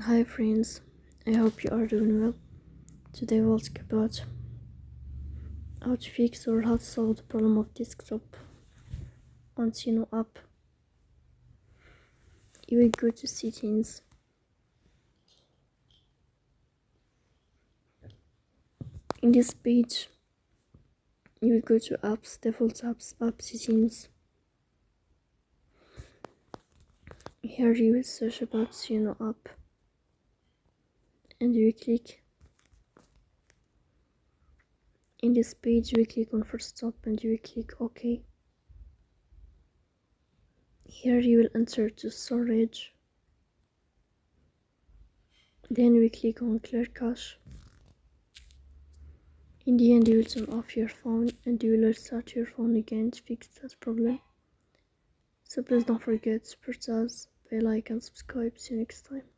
Hi friends, I hope you are doing well. Today we'll talk about how to fix or how to solve the problem of desktop on Suno app. You will go to settings. In this page, you will go to apps, default apps, app settings. Here you will search about Suno app and you will click. In this page, you will click on first stop and you will click OK. Here you will enter to storage. Then we click on clear cache. In the end, you will turn off your phone and you will restart your phone again to fix that problem. So please don't forget to press bell icon, subscribe. See you next time.